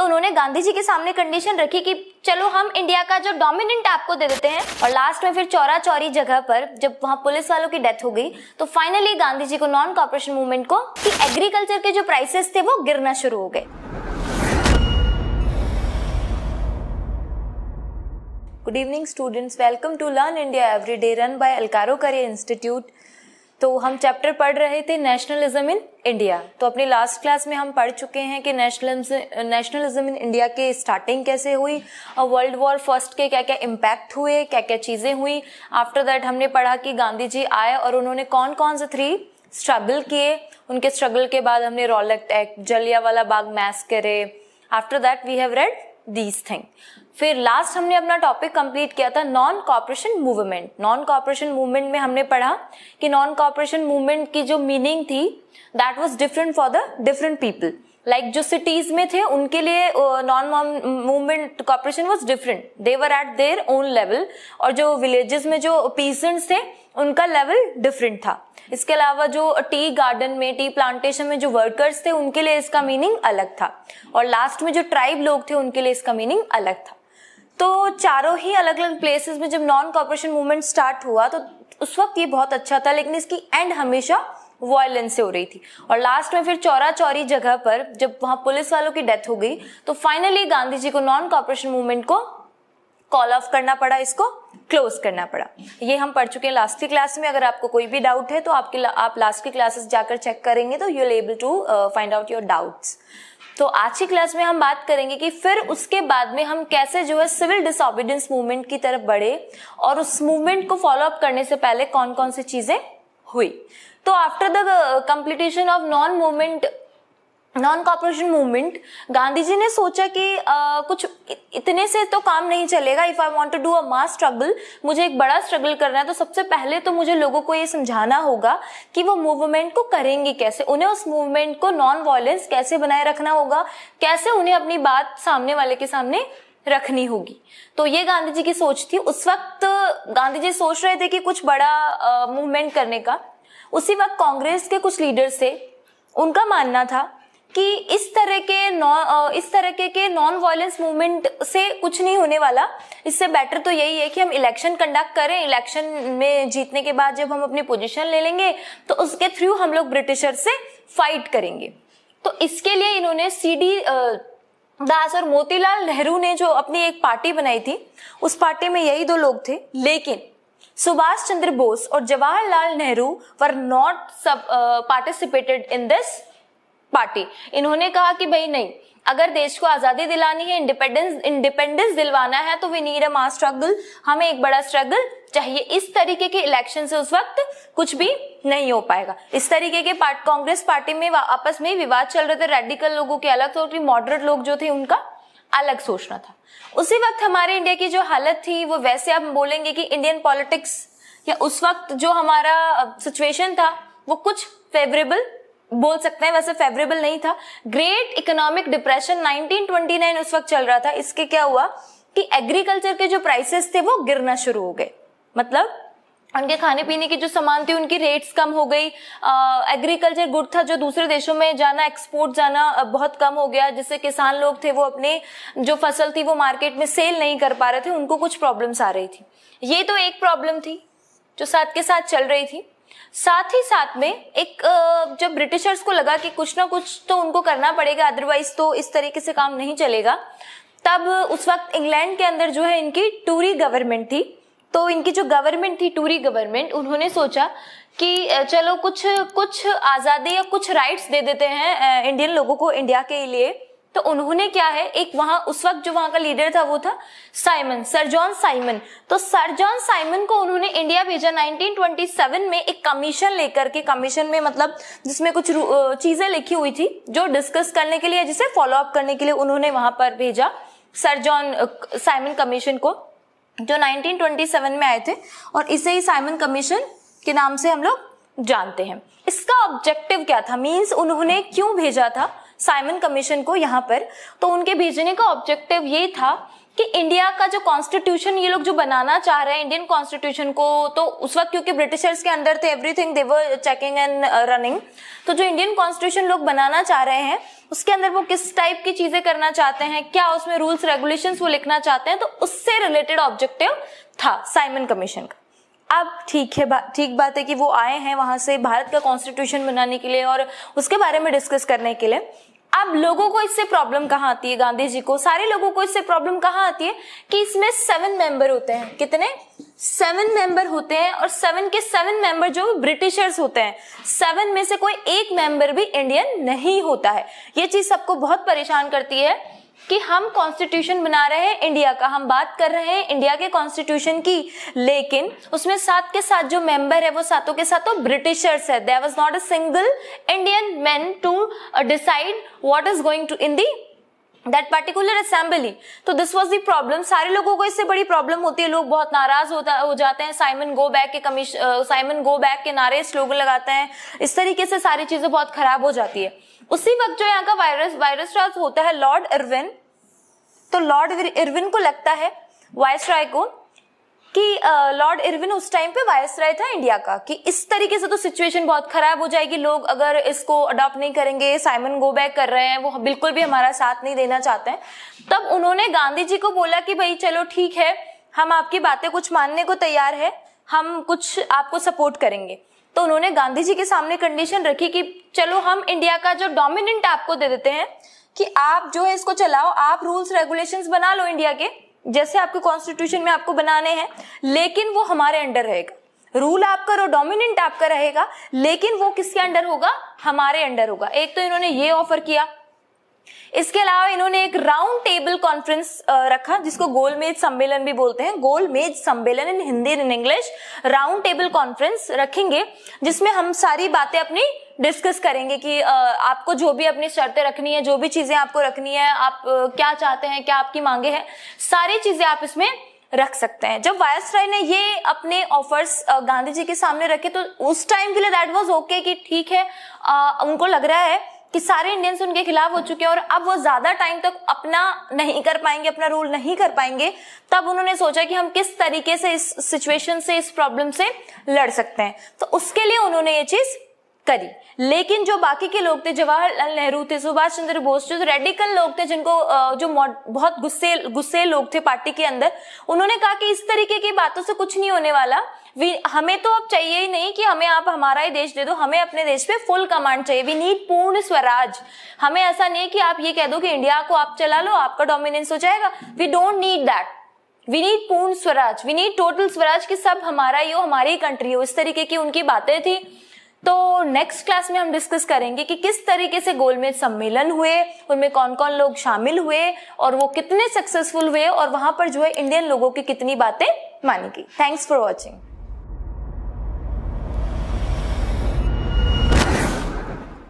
तो उन्होंने गांधी जी के सामने कंडीशन रखी कि चलो हम इंडिया का जो डोमिनेंट आपको दे देते हैं। और लास्ट में फिर चौरा चौरी जगह पर जब वहां पुलिस वालों की डेथ हो गई तो फाइनली गांधी जी को नॉन कॉपरेशन मूवमेंट को कि एग्रीकल्चर के जो प्राइसेस थे वो गिरना शुरू हो गए। Good evening students, welcome to learn India everyday run by अल्कारो करियर इंस्टीट्यूट। तो हम चैप्टर पढ़ रहे थे नेशनलिज्म इन इंडिया। तो अपनी लास्ट क्लास में हम पढ़ चुके हैं कि नेशनलिज्म इन इंडिया की स्टार्टिंग कैसे हुई और वर्ल्ड वॉर फर्स्ट के क्या क्या इम्पैक्ट हुए, क्या क्या चीज़ें हुई। आफ्टर दैट हमने पढ़ा कि गांधी जी आए और उन्होंने कौन कौन से 3 स्ट्रगल किए। उनके स्ट्रगल के बाद हमने Rowlatt act, Jallianwala Bagh massacre, after that we have read these thing. फिर लास्ट हमने अपना टॉपिक कंप्लीट किया था non cooperation movement. Non cooperation movement में हमने पढ़ा कि नॉन कॉपरेशन मूवमेंट की जो मीनिंग थी that was different for the different people. Like जो सिटीज में थे उनके लिए non movement cooperation was different, they were at their own level. और जो विलेजेस में जो पीसेंट्स थे उनका लेवल डिफरेंट था। इसके अलावा जो टी गार्डन में, टी प्लांटेशन में जो वर्कर्स थे उनके लिए इसका मीनिंग अलग था। और लास्ट में जो ट्राइब लोग थे उनके लिए इसका मीनिंग अलग था। तो चारों ही अलग अलग प्लेसेस में जब नॉन कॉपरेशन मूवमेंट स्टार्ट हुआ तो उस वक्त ये बहुत अच्छा था, लेकिन इसकी एंड हमेशा वायलेंस से हो रही थी। और लास्ट में फिर चौरा चौरी जगह पर जब वहां पुलिस वालों की डेथ हो गई तो फाइनली गांधी जी को नॉन कॉपरेशन मूवमेंट को कॉल ऑफ करना पड़ा, इसको क्लोज करना पड़ा। ये हम पढ़ चुके हैं लास्ट की क्लास में। अगर आपको कोई भी डाउट है तो आप लास्ट की क्लासेस जाकर चेक करेंगे तो you will able to find out your doubts. तो आज की क्लास में हम बात करेंगे कि फिर उसके बाद में हम कैसे जो है सिविल डिसओबीडियंस मूवमेंट की तरफ बढ़े और उस मूवमेंट को फॉलो अप करने से पहले कौन कौन सी चीजें हुई। तो after the completion of non cooperation movement Gandhi ji ने सोचा कि कुछ इतने से तो काम नहीं चलेगा। If I want to do a mass struggle, मुझे एक बड़ा स्ट्रगल करना है तो सबसे पहले तो मुझे लोगों को ये समझाना होगा कि वो मूवमेंट को करेंगे कैसे, उन्हें उस मूवमेंट को नॉन वायलेंस कैसे बनाए रखना होगा, कैसे उन्हें अपनी बात सामने वाले के सामने रखनी होगी। तो ये गांधी जी की सोच थी। उस वक्त गांधी जी सोच रहे थे कि कुछ बड़ा मूवमेंट करने का। उसी वक्त कांग्रेस के कुछ लीडर्स थे, उनका मानना था कि इस तरह के नॉन वायलेंस मूवमेंट से कुछ नहीं होने वाला। इससे बेटर तो यही है कि हम इलेक्शन कंडक्ट करें, इलेक्शन में जीतने के बाद जब हम अपनी पोजीशन ले लेंगे तो उसके थ्रू हम लोग ब्रिटिशर से फाइट करेंगे। तो इसके लिए इन्होंने सीडी दास और मोतीलाल नेहरू ने जो अपनी एक पार्टी बनाई थी, उस पार्टी में यही 2 लोग थे। लेकिन सुभाष चंद्र बोस और Jawaharlal Nehru were not participated in this party. इन्होंने कहा कि भाई नहीं, अगर देश को आजादी दिलानी है, इंडिपेंडेंस दिलवाना है तो we need a mass struggle, हमें एक बड़ा स्ट्रगल चाहिए। इस तरीके के इलेक्शन से उस वक्त कुछ भी नहीं हो पाएगा। इस तरीके के कांग्रेस पार्टी में आपस में विवाद चल रहे थे। रेडिकल लोगों के अलग सोच, मॉडरेट लोग जो थे उनका अलग सोचना था। उसी वक्त हमारे इंडिया की जो हालत थी वो वैसे आप बोलेंगे कि इंडियन पॉलिटिक्स या उस वक्त जो हमारा सिचुएशन था वो कुछ फेवरेबल बोल सकते हैं, वैसे फेवरेबल नहीं था। ग्रेट इकोनॉमिक डिप्रेशन 1929 उस वक्त चल रहा था। इसके क्या हुआ कि एग्रीकल्चर के जो प्राइसेस थे वो गिरना शुरू हो गए। मतलब उनके खाने पीने की जो सामान थी उनकी रेट्स कम हो गई। एग्रीकल्चर गुड था जो दूसरे देशों में जाना, एक्सपोर्ट जाना बहुत कम हो गया, जिससे किसान लोग थे वो अपने जो फसल थी वो मार्केट में सेल नहीं कर पा रहे थे, उनको कुछ प्रॉब्लम्स आ रही थी। ये तो एक प्रॉब्लम थी जो साथ के साथ चल रही थी। साथ ही साथ में एक जब ब्रिटिशर्स को लगा कि कुछ ना कुछ तो उनको करना पड़ेगा, अदरवाइज तो इस तरीके से काम नहीं चलेगा, तब उस वक्त इंग्लैंड के अंदर जो है इनकी टूरी गवर्नमेंट थी। तो इनकी जो गवर्नमेंट थी टूरी गवर्नमेंट, उन्होंने सोचा कि चलो कुछ आजादी या कुछ राइट्स दे देते हैं इंडियन लोगों को इंडिया के लिए। तो उन्होंने क्या है, एक वहां उस वक्त जो वहां का लीडर था वो था सर जॉन साइमन। तो सर जॉन साइमन को उन्होंने इंडिया भेजा 1927 में एक कमीशन लेकर के। कमीशन में मतलब जिसमें कुछ चीजें लिखी हुई थी जो डिस्कस करने के लिए, जिसे फॉलो अप करने के लिए उन्होंने वहां पर भेजा सर जॉन साइमन कमीशन को, जो 1927 में आए थे। और इसे ही साइमन कमीशन के नाम से हम लोग जानते हैं। इसका ऑब्जेक्टिव क्या था, मींस उन्होंने क्यों भेजा था साइमन कमीशन को यहाँ पर। तो उनके भेजने का ऑब्जेक्टिव ये था कि इंडिया का जो कॉन्स्टिट्यूशन ये लोग जो बनाना चाह रहे हैं इंडियन कॉन्स्टिट्यूशन को, तो उस वक्त क्योंकि ब्रिटिशर्स के अंडर थे, everything they were checking and running, तो जो इंडियन कॉन्स्टिट्यूशन लोग बनाना चाह रहे हैं उसके अंदर वो किस टाइप की चीजें करना चाहते हैं, क्या उसमें रूल्स रेगुलेशंस वो लिखना चाहते हैं, तो उससे रिलेटेड ऑब्जेक्टिव था साइमन कमीशन का। अब ठीक बात है कि वो आए हैं वहां से भारत का कॉन्स्टिट्यूशन बनाने के लिए और उसके बारे में डिस्कस करने के लिए। अब लोगों को इससे प्रॉब्लम कहाँ आती है, गांधी जी को, सारे लोगों को इससे प्रॉब्लम कहाँ आती है कि इसमें 7 मेंबर होते हैं। कितने? 7 मेंबर होते हैं और 7 के 7 मेंबर जो ब्रिटिशर्स होते हैं, 7 में से कोई एक मेंबर भी इंडियन नहीं होता है। ये चीज सबको बहुत परेशान करती है कि हम कॉन्स्टिट्यूशन बना रहे हैं इंडिया का, हम बात कर रहे हैं इंडिया के कॉन्स्टिट्यूशन की, लेकिन उसमें 7 के 7 जो मेंबर है वो सातों के सातों ब्रिटिशर्स है। There was not a single Indian man to decide what is going to in the that particular assembly. तो दिस वाज द प्रॉब्लम। सारे लोगों को इससे बड़ी प्रॉब्लम होती है, लोग बहुत नाराज हो जाते हैं, साइमन गो बैक के नारे स्लोगन लगाते हैं, इस तरीके से सारी चीजें बहुत खराब हो जाती है। उसी वक्त जो यहाँ का वायसराय होता है लॉर्ड इरविन, तो लॉर्ड इरविन को लगता है वायसराय को कि लॉर्ड इरविन उस टाइम पे वायसराय था इंडिया का, कि इस तरीके से तो सिचुएशन बहुत खराब हो जाएगी, लोग अगर इसको अडॉप्ट नहीं करेंगे, साइमन गो बैक कर रहे हैं, वो बिल्कुल भी हमारा साथ नहीं देना चाहते हैं। तब उन्होंने गांधी जी को बोला कि भाई चलो ठीक है, हम आपकी बातें कुछ मानने को तैयार है, हम कुछ आपको सपोर्ट करेंगे। तो उन्होंने गांधी जी के सामने कंडीशन रखी कि चलो हम इंडिया का जो डोमिनेंट आपको दे देते हैं कि आप जो है इसको चलाओ, आप रूल्स रेगुलेशंस बना लो इंडिया के जैसे आपके कॉन्स्टिट्यूशन में आपको बनाने हैं, लेकिन वो हमारे अंडर रहेगा, रूल आप करो, डोमिनेंट आपका रहेगा, लेकिन वो किसके अंडर होगा? हमारे अंडर होगा। एक तो इन्होंने ये ऑफर किया। इसके अलावा इन्होंने एक राउंड टेबल कॉन्फ्रेंस रखा जिसको गोलमेज सम्मेलन भी बोलते हैं, गोलमेज सम्मेलन in Hindi in English, round table conference रखेंगे जिसमें हम सारी बातें अपनी डिस्कस करेंगे कि आपको जो भी अपनी शर्तें रखनी है, जो भी चीजें आपको रखनी है, आप क्या चाहते हैं, क्या आपकी मांगे हैं, सारी चीजें आप इसमें रख सकते हैं। जब वायसराय ने ये अपने ऑफर्स गांधी जी के सामने रखे तो उस टाइम के लिए दैट वाज ओके कि ठीक है, उनको लग रहा है कि सारे इंडियंस उनके खिलाफ हो चुके हैं और अब वो ज्यादा टाइम तक अपना नहीं कर पाएंगे, अपना रूल नहीं कर पाएंगे। तब उन्होंने सोचा कि हम किस तरीके से इस सिचुएशन से, इस प्रॉब्लम से लड़ सकते हैं, तो उसके लिए उन्होंने ये चीज करी। लेकिन जो बाकी के लोग थे, जवाहरलाल नेहरू थे, सुभाष चंद्र बोस, जो रेडिकल लोग थे, जिनको जो बहुत गुस्से लोग थे पार्टी के अंदर, उन्होंने कहा कि इस तरीके की बातों से कुछ नहीं होने वाला, हमें तो अब चाहिए ही नहीं कि हमें आप हमारा ही देश दे दो, हमें अपने देश पे फुल कमांड चाहिए, वी नीड पूर्ण स्वराज। हमें ऐसा नहीं कि आप ये कह दो कि इंडिया को आप चला लो, आपका डोमिनेंस हो जाएगा, we don't need that, we need Purna Swaraj, we need total Swaraj, कि सब हमारा ही हो, हमारी कंट्री हो। इस तरीके की उनकी बातें थी। तो नेक्स्ट क्लास में हम डिस्कस करेंगे कि किस तरीके से गोलमेज सम्मेलन हुए, उनमें कौन कौन लोग शामिल हुए और वो कितने सक्सेसफुल हुए और वहां पर जो है इंडियन लोगों की कितनी बातें मानी गई। Thanks for watching.